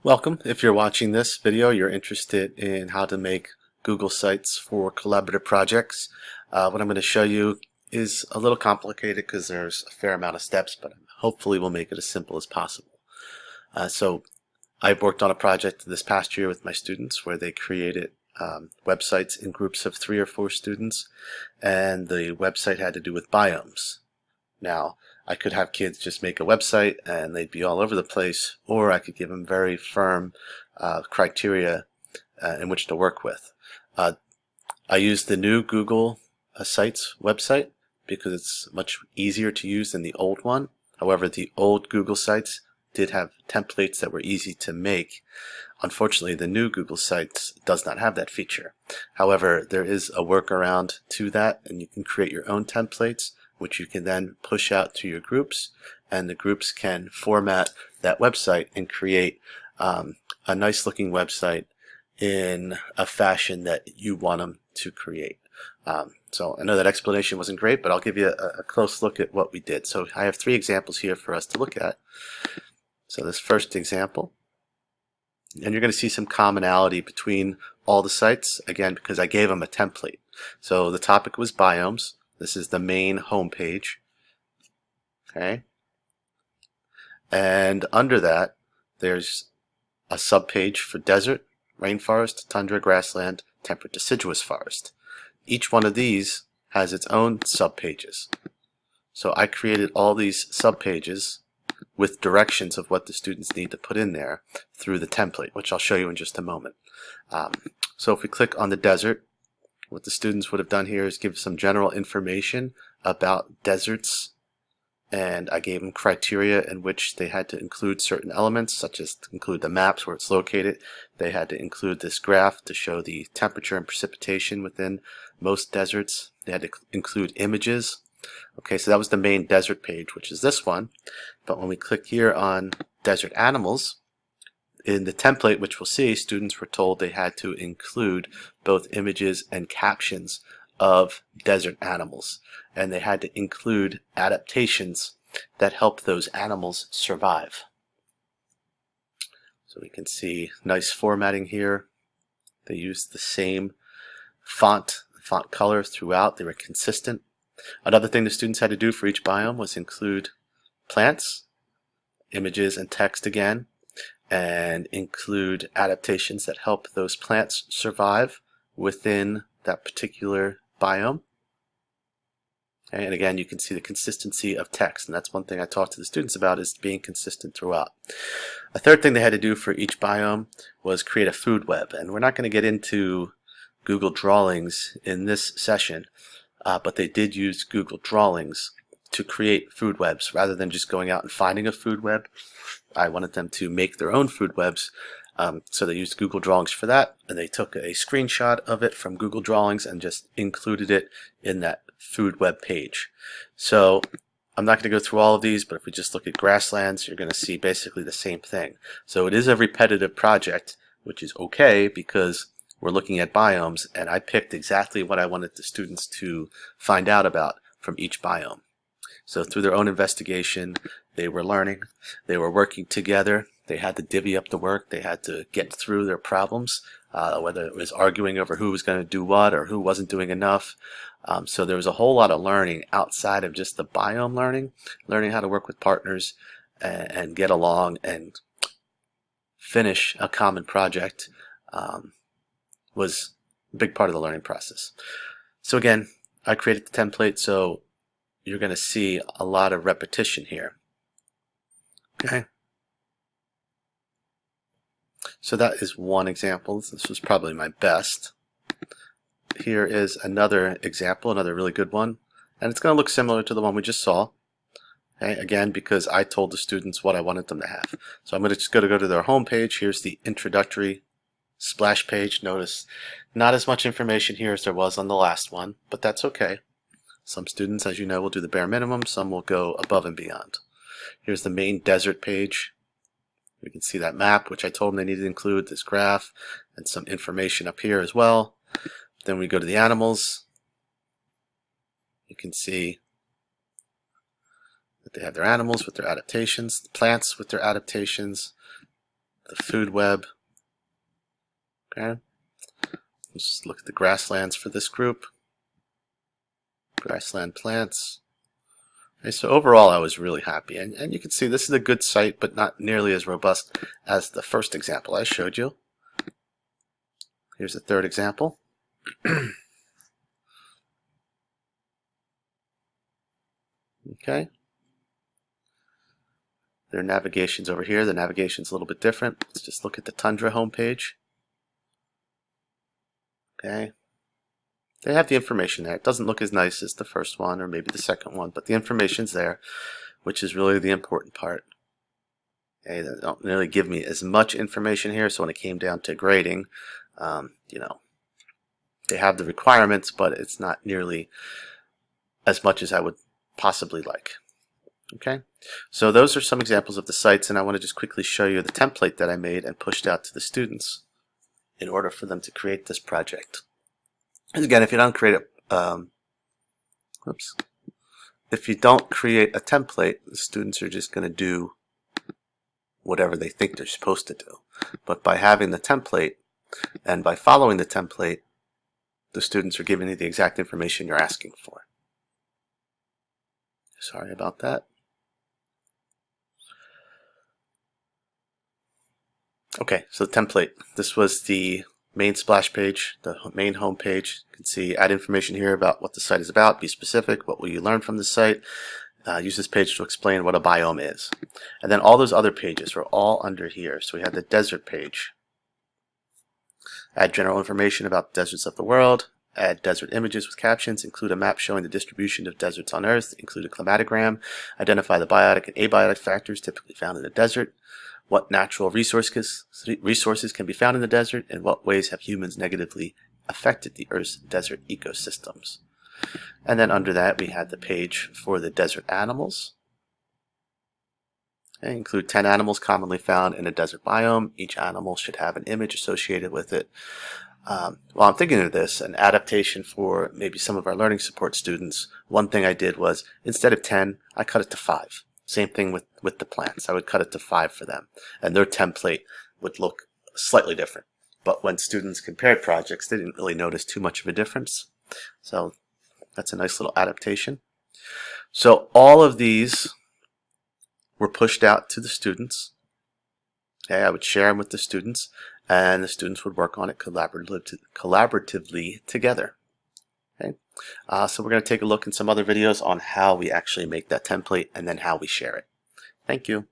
Welcome. If you're watching this video, you're interested in how to make Google Sites for collaborative projects. What I'm going to show you is a little complicated because there's a fair amount of steps, but hopefully we'll make it as simple as possible. So I've worked on a project this past year with my students where they created websites in groups of 3 or 4 students, and the website had to do with biomes. Now, I could have kids just make a website and they'd be all over the place, or I could give them very firm criteria in which to work with. I used the new Google Sites website because it's much easier to use than the old one. However, the old Google Sites did have templates that were easy to make. Unfortunately, the new Google Sites does not have that feature. However, there is a workaround to that, and you can create your own templates, which you can then push out to your groups, and the groups can format that website and create a nice looking website in a fashion that you want them to create. So I know that explanation wasn't great, but I'll give you a close look at what we did. So I have 3 examples here for us to look at. So this first example, and you're going to see some commonality between all the sites, again, because I gave them a template. So the topic was biomes. This is the main home page. Okay. And under that, there's a subpage for desert, rainforest, tundra, grassland, temperate deciduous forest. Each one of these has its own subpages. So I created all these subpages with directions of what the students need to put in there through the template, which I'll show you in just a moment. So if we click on the desert, what the students would have done here is give some general information about deserts, and I gave them criteria in which they had to include certain elements, such as to include the maps where it's located. They had to include this graph to show the temperature and precipitation within most deserts. They had to include images. Okay, so that was the main desert page, which is this one. But when we click here on desert animals, in the template, which we'll see, students were told they had to include both images and captions of desert animals, and they had to include adaptations that help those animals survive. So we can see nice formatting here. They used the same font color throughout. They were consistent. Another thing the students had to do for each biome was include plants, images, and text again, and include adaptations that help those plants survive within that particular biome. Okay, and again, you can see the consistency of text, and that's one thing I talked to the students about, is being consistent throughout. A third thing they had to do for each biome was create a food web, and we're not going to get into Google Drawings in this session, but they did use Google Drawings to create food webs rather than just going out and finding a food web. I wanted them to make their own food webs, so they used Google Drawings for that, and they took a screenshot of it from Google Drawings and just included it in that food web page. So I'm not going to go through all of these, but if we just look at grasslands, you're going to see basically the same thing. So it is a repetitive project, which is okay because we're looking at biomes, and I picked exactly what I wanted the students to find out about from each biome. So through their own investigation, they were learning, they were working together, they had to divvy up the work, they had to get through their problems, whether it was arguing over who was going to do what or who wasn't doing enough. So there was a whole lot of learning outside of just the biome learning how to work with partners and get along and finish a common project was a big part of the learning process. So again, I created the template, so you're going to see a lot of repetition here. Okay. So that is one example. This was probably my best. Here is another example, another really good one. And it's going to look similar to the one we just saw. Okay, again, because I told the students what I wanted them to have. So I'm going to just go to their home page. Here's the introductory splash page. Notice not as much information here as there was on the last one, but that's okay. Some students, as you know, will do the bare minimum. Some will go above and beyond. Here's the main desert page. We can see that map, which I told them they needed to include, this graph, and some information up here as well. Then we go to the animals. You can see that they have their animals with their adaptations, the plants with their adaptations, the food web. Okay. Let's just look at the grasslands for this group. Grassland plants. Okay, so overall I was really happy, and you can see this is a good site, but not nearly as robust as the first example I showed you. Here's a third example. Okay. Their navigation's over here. The navigation's a little bit different. Let's just look at the Tundra homepage. Okay. They have the information there. It doesn't look as nice as the first one or maybe the second one, but the information's there, which is really the important part. Okay, they don't really give me as much information here, so when it came down to grading, you know, they have the requirements, but it's not nearly as much as I would possibly like. Okay, so those are some examples of the sites, and I want to just quickly show you the template that I made and pushed out to the students in order for them to create this project. And again, if you don't create if you don't create a template, the students are just going to do whatever they think they're supposed to do. But by having the template and by following the template, the students are giving you the exact information you're asking for. Sorry about that. Okay, so the template. This was the main splash page, the main home page. You can see add information here about what the site is about, be specific, what will you learn from the site. Use this page to explain what a biome is. And then all those other pages were all under here. So we had the desert page. Add general information about the deserts of the world. Add desert images with captions. Include a map showing the distribution of deserts on Earth. Include a climatogram. Identify the biotic and abiotic factors typically found in the desert. What natural resources can be found in the desert, and what ways have humans negatively affected the Earth's desert ecosystems. And then under that we had the page for the desert animals. They include 10 animals commonly found in a desert biome. Each animal should have an image associated with it. While I'm thinking of this, an adaptation for maybe some of our learning support students, one thing I did was instead of 10, I cut it to 5. Same thing with the plants. I would cut it to 5 for them, and their template would look slightly different. But when students compared projects, they didn't really notice too much of a difference. So that's a nice little adaptation. So all of these were pushed out to the students. Okay, I would share them with the students, and the students would work on it collaboratively together. Okay. So we're going to take a look in some other videos on how we actually make that template and then how we share it. Thank you.